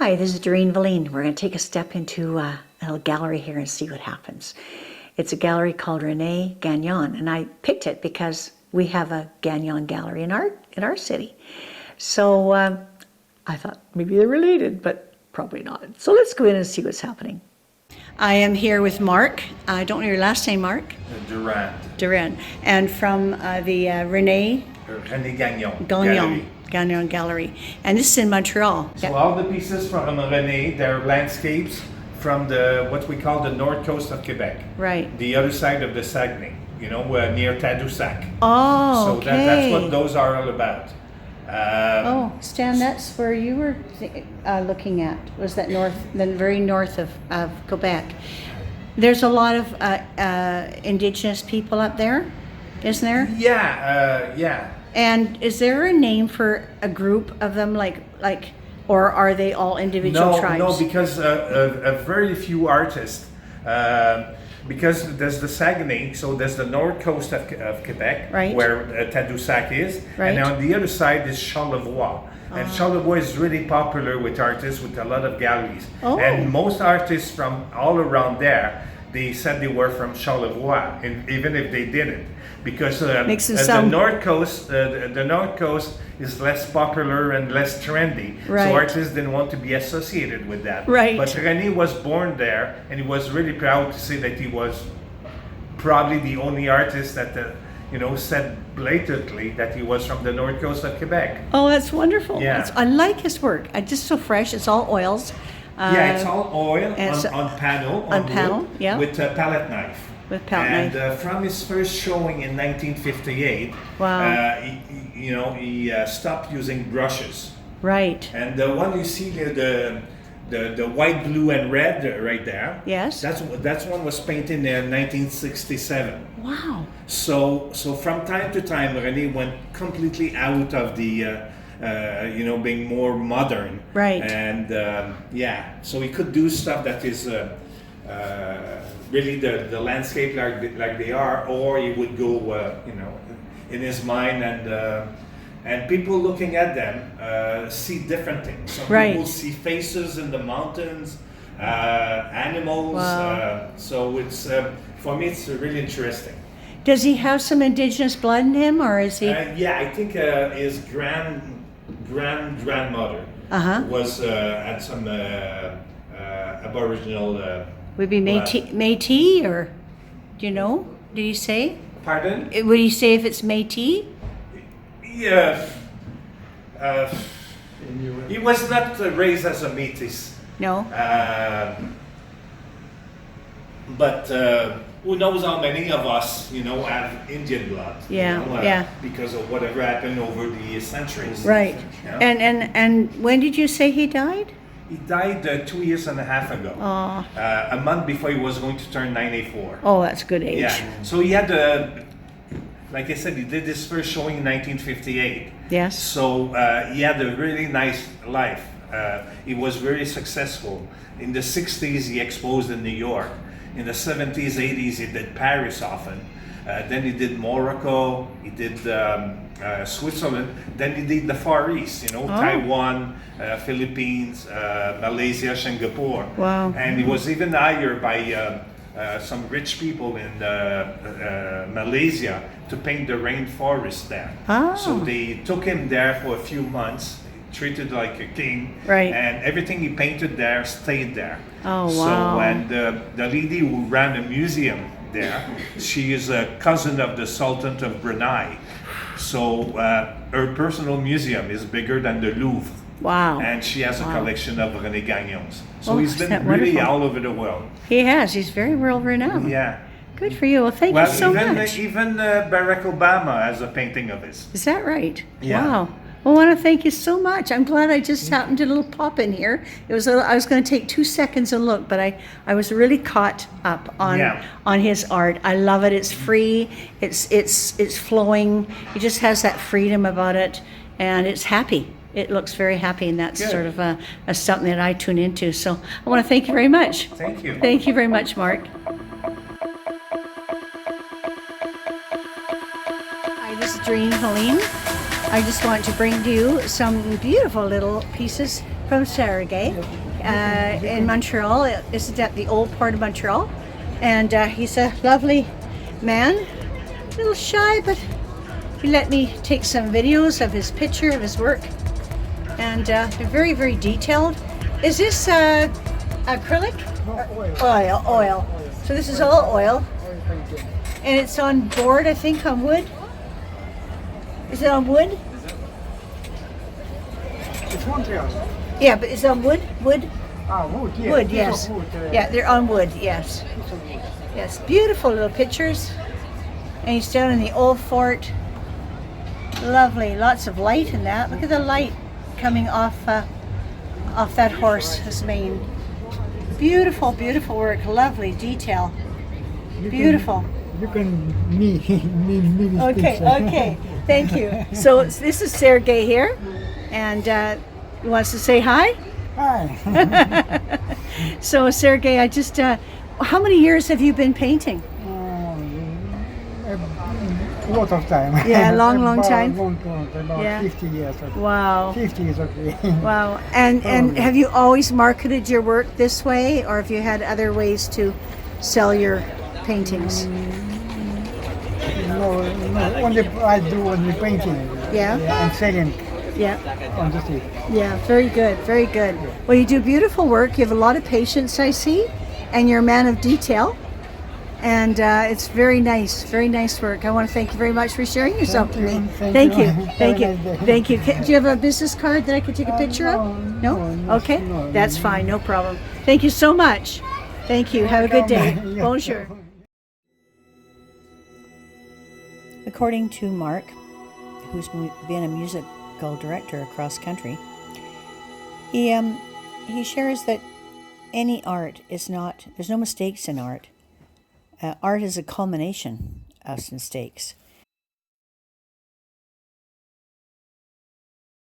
Hi, this is Doreen Velin. We're going to take a step into a little gallery here and see what happens. It's a gallery called Renee Gagnon, and I picked it because we have a Gagnon Gallery in our city. So I thought maybe they're related, but probably not. So let's go in and see what's happening. I am here with Marc. I don't know your last name, Marc? Durand. Durand. And from the Renee Gagnon Gallery. Gagnon Gallery. And this is in Montreal. So all the pieces from Renee, they're landscapes from what we call the north coast of Quebec. Right. The other side of the Saguenay, near Tadoussac. Oh, so okay. That's what those are all about. Stan, that's where you were looking at, was that the very north of Quebec. There's a lot of Indigenous people up there, isn't there? Yeah. And is there a name for a group of them, or are they all individual tribes? No, because a very few artists. Because there's the Saguenay, so there's the north coast of Quebec, right, where Tadoussac is, right, and on the other side is Charlevoix. And Charlevoix is really popular with artists, with a lot of galleries. Oh. And most artists from all around there, they said they were from Charlevoix, and even if they didn't, because the north coast is less popular and less trendy, right, so artists didn't want to be associated with that. Right. But René was born there, and he was really proud to say that he was probably the only artist that said blatantly that he was from the north coast of Quebec. Oh, that's wonderful. Yeah. I like his work. It's just so fresh. It's all oils. It's all oil on panel, wood, yeah, with a palette knife. With palette knife. From his first showing in 1958, wow, he stopped using brushes. Right. And the one you see there, the white, blue, and red right there. Yes. That's one was painted in 1967. Wow. So from time to time, René went completely out of the. Being more modern, right? And so he could do stuff that is really the landscape like they are, or he would go, in his mind, and people looking at them see different things. Some people see faces in the mountains, animals. Wow. So it's for me, it's really interesting. Does he have some Indigenous blood in him, or is he? I think his grandmother was had some Aboriginal. Would be Métis, or do you know? Did he say? Pardon? Would he say if it's Métis? Yeah. He was not raised as a Métis. No. But who knows how many of us, have Indian blood? Yeah, because of whatever happened over the centuries. Right. And when did you say he died? He died 2 years and a half ago. Oh. A month before he was going to turn 94. Oh, that's good age. Yeah. So he had like I said, he did his first showing in 1958. Yes. So he had a really nice life. He was very successful. In the 60s, he exposed in New York. In the 70s, 80s, he did Paris often. Then he did Morocco. He did Switzerland. Then he did the Far East, Taiwan, Philippines, Malaysia, Singapore. Wow. And he was even hired by some rich people in Malaysia to paint the rainforest there. Oh. So they took him there for a few months, treated like a king, right, and everything he painted there stayed there. Oh, wow. So, and the lady who ran a museum there, she is a cousin of the Sultan of Brunei. So her personal museum is bigger than the Louvre. Wow. And she has a collection of René Gagnons. So Oh, he's been really all over the world. He has. He's very world renowned. Yeah. Good for you. Well, thank you so much. Even Barack Obama has a painting of his. Is that right? Yeah. Wow. Well, I want to thank you so much. I'm glad I just happened to little pop in here. I was going to take 2 seconds and look, but I was really caught up on his art. I love it. It's free. It's flowing. It just has that freedom about it, and it's happy. It looks very happy, and that's Good. sort of a something that I tune into. So I want to thank you very much. Thank you. Thank you very much, Marc. Hi, this is Doreen. I just want to bring to you some beautiful little pieces from Sergei in Montreal. This is at the old part of Montreal. And he's a lovely man, a little shy, but he let me take some videos of his picture, of his work. And they're very, very detailed. Is this acrylic? Oil. Oil. So this is all oil. And it's on board, I think, on wood. Is it on wood? It's Montreal. Yeah, but is it on wood? Wood? Wood, yes. Wood, Piece yes. of wood, Yeah, they're on wood, yes. piece of wood. Yes, beautiful little pictures. And he's down in the old fort. Lovely, lots of light in that. Look at the light coming off that horse's mane. Beautiful, beautiful work. Lovely detail. Beautiful. You can me. Okay, okay. Thank you. So this is Sergei here, and he wants to say hi. Hi. So Sergei, I just, how many years have you been painting? A lot of time. Yeah, long time. About Yeah. 50 years. Wow. 50 is okay. Wow. And have you always marketed your work this way, or have you had other ways to sell your paintings? No, only I do only painting. Yeah? And selling Yeah. on the street. Yeah, very good, very good. Well, you do beautiful work. You have a lot of patience, I see, and you're a man of detail. And it's very nice work. I want to thank you very much for sharing yourself to me. Thank you. Thank you, Have a nice day. thank you. Do you have a business card that I could take a picture of? No? no, Okay, no, that's no. fine, no problem. Thank you so much. Thank you. Have a good day. Yeah. Bonjour. According to Marc, who's been a musical director across country, he shares that any art is not, there's no mistakes in art. Art is a culmination of mistakes.